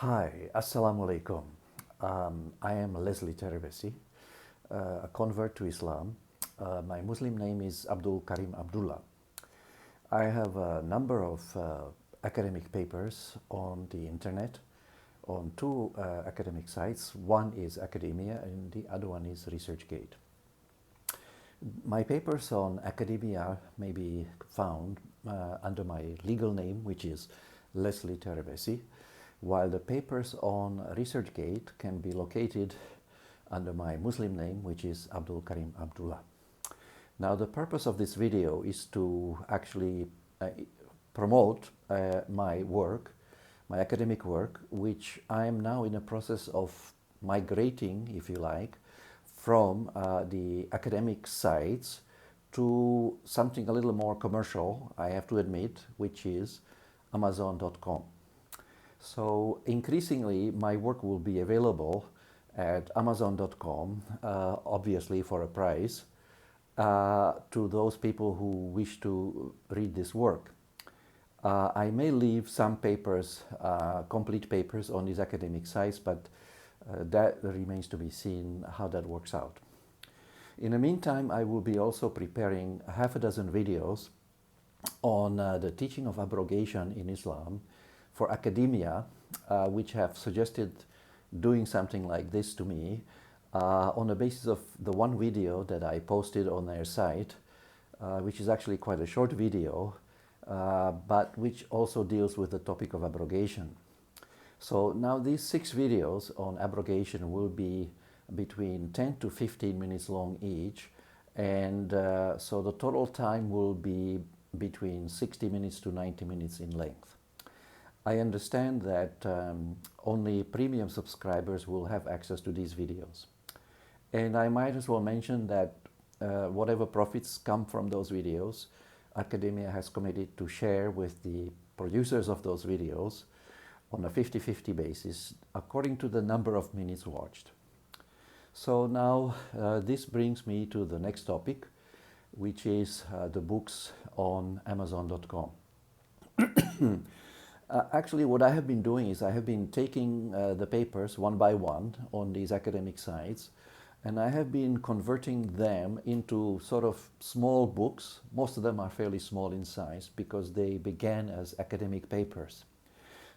Hi, Assalamu alaikum. I am Leslie Terebesi, a convert to Islam. My Muslim name is Abdul Karim Abdullah. I have a number of academic papers on the internet on two academic sites. One is Academia and the other one is ResearchGate. My papers on academia may be found under my legal name, which is Leslie Terebesi, while the papers on ResearchGate can be located under my Muslim name, which is Abdul Karim Abdullah. Now, the purpose of this video is to actually promote my work, my academic work, which I am now in a process of migrating, if you like, from the academic sites to something a little more commercial, I have to admit, which is Amazon.com. So increasingly, my work will be available at Amazon.com, obviously for a price, to those people who wish to read this work. I may leave some papers, complete papers on these academic sites, but that remains to be seen how that works out. In the meantime, I will be also preparing half a dozen videos on the teaching of abrogation in Islam for academia, which have suggested doing something like this to me on the basis of the one video that I posted on their site, which is actually quite a short video, but which also deals with the topic of abrogation. So now these 6 videos on abrogation will be between 10 to 15 minutes long each, and so the total time will be between 60 minutes to 90 minutes in length. I understand that only premium subscribers will have access to these videos. And I might as well mention that whatever profits come from those videos, academia has committed to share with the producers of those videos on a 50-50 basis according to the number of minutes watched. So now this brings me to the next topic, which is the books on Amazon.com. Actually, what I have been doing is I have been taking the papers one by one on these academic sites, and I have been converting them into sort of small books. Most of them are fairly small in size because they began as academic papers.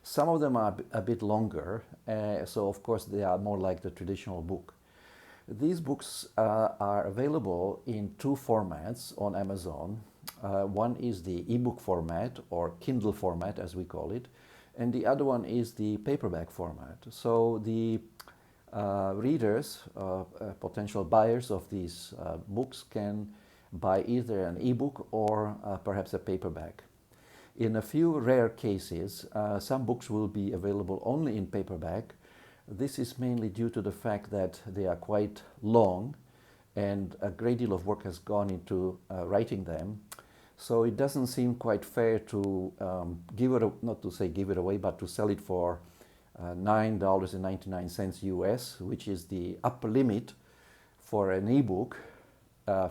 Some of them are a bit longer, so of course they are more like the traditional book. These books are available in 2 formats on Amazon. One is the ebook format, or Kindle format as we call it, and the other one is the paperback format. So the readers, potential buyers of these books can buy either an ebook or perhaps a paperback. In a few rare cases, some books will be available only in paperback. This is mainly due to the fact that they are quite long and a great deal of work has gone into writing them. So it doesn't seem quite fair to not to say give it away, but to sell it for $9.99 US, which is the upper limit for an ebook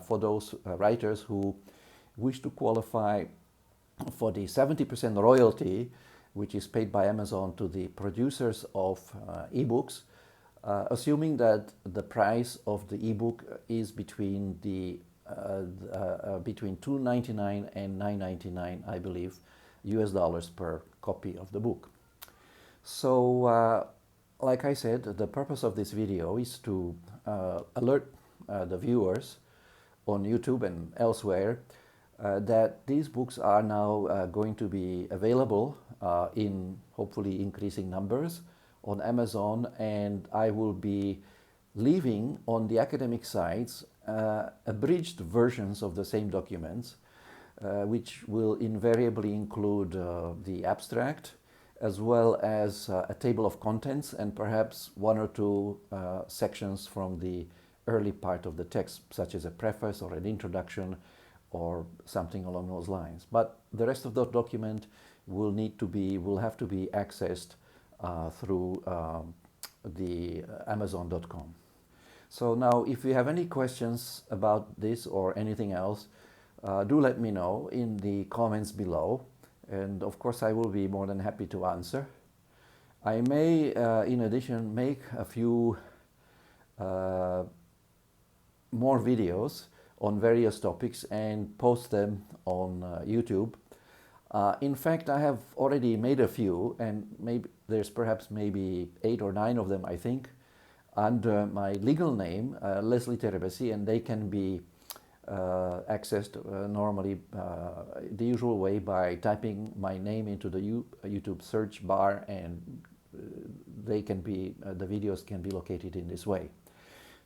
for those writers who wish to qualify for the 70% royalty, which is paid by Amazon to the producers of ebooks, assuming that the price of the ebook is between $2.99 and $9.99, I believe, US dollars per copy of the book. So, like I said, the purpose of this video is to alert the viewers on YouTube and elsewhere that these books are now going to be available in hopefully increasing numbers on Amazon, and I will be leaving on the academic sites abridged versions of the same documents, which will invariably include the abstract as well as a table of contents and perhaps 1 or 2 sections from the early part of the text, such as a preface or an introduction or something along those lines. But the rest of the document will have to be accessed through the Amazon.com. So now, if you have any questions about this or anything else, do let me know in the comments below, and of course I will be more than happy to answer. I may, in addition, make a few more videos on various topics and post them on YouTube. In fact, I have already made a few, and maybe there's perhaps maybe 8 or 9 of them, I think, under my legal name, Leslie Terebesi, and they can be accessed normally the usual way by typing my name into the YouTube search bar, and they can be the videos can be located in this way.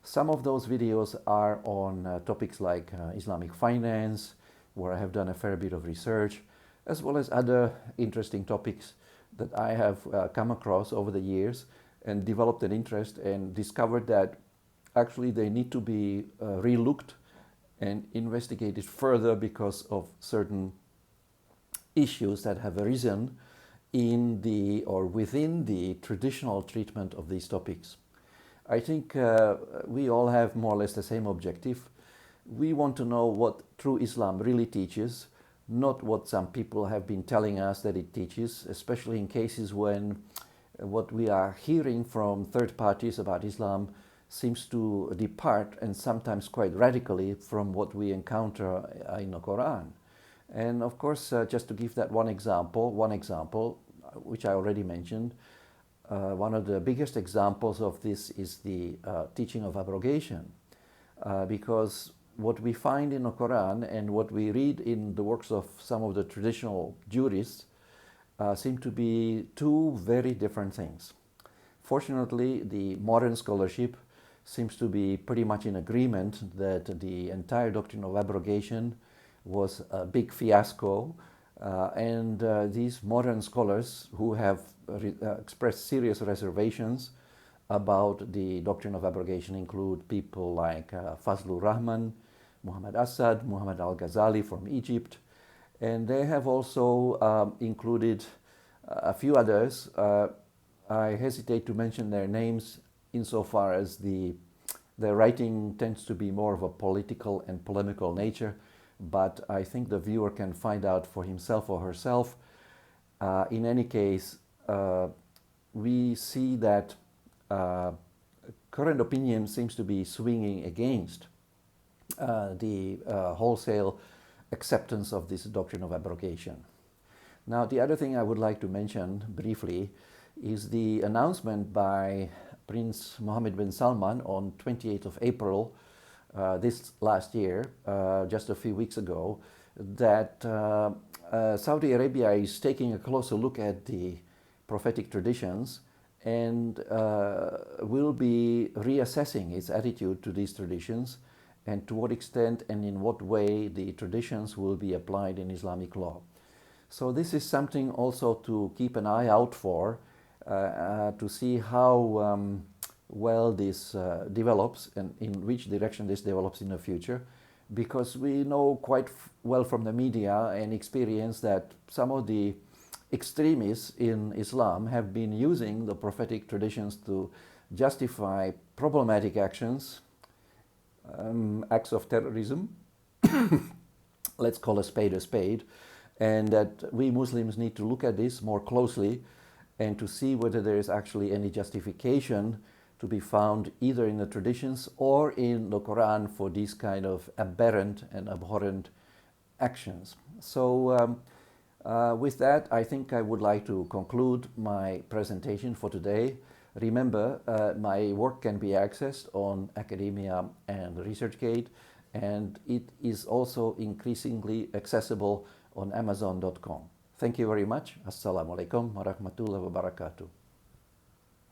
Some of those videos are on topics like Islamic finance, where I have done a fair bit of research, as well as other interesting topics that I have come across over the years and developed an interest and discovered that actually they need to be relooked and investigated further because of certain issues that have arisen in the or within the traditional treatment of these topics. I think we all have more or less the same objective. We want to know what true Islam really teaches, not what some people have been telling us that it teaches, especially in cases when what we are hearing from third parties about Islam seems to depart, and sometimes quite radically, from what we encounter in the Quran. And of course, just to give that one example, which I already mentioned, one of the biggest examples of this is the teaching of abrogation, because what we find in the Quran and what we read in the works of some of the traditional jurists seem to be two very different things. Fortunately, the modern scholarship seems to be pretty much in agreement that the entire doctrine of abrogation was a big fiasco, and these modern scholars who have expressed serious reservations about the doctrine of abrogation include people like Fazlur Rahman, Muhammad Asad, Muhammad Al-Ghazali from Egypt, and they have also included a few others. I hesitate to mention their names insofar as their writing tends to be more of a political and polemical nature, but I think the viewer can find out for himself or herself. In any case, we see that current opinion seems to be swinging against the wholesale acceptance of this doctrine of abrogation. Now, the other thing I would like to mention briefly is the announcement by Prince Mohammed bin Salman on 28th of April this last year, just a few weeks ago, that Saudi Arabia is taking a closer look at the prophetic traditions and will be reassessing its attitude to these traditions and to what extent and in what way the traditions will be applied in Islamic law. So this is something also to keep an eye out for, to see how well this develops and in which direction this develops in the future, because we know quite well from the media and experience that some of the extremists in Islam have been using the prophetic traditions to justify problematic actions, acts of terrorism, let's call a spade, and that we Muslims need to look at this more closely and to see whether there is actually any justification to be found either in the traditions or in the Quran for these kind of aberrant and abhorrent actions. So with that, I think I would like to conclude my presentation for today. Remember, my work can be accessed on Academia and ResearchGate, and it is also increasingly accessible on Amazon.com. Thank you very much. Assalamu alaikum wa rahmatullahi wa barakatuh.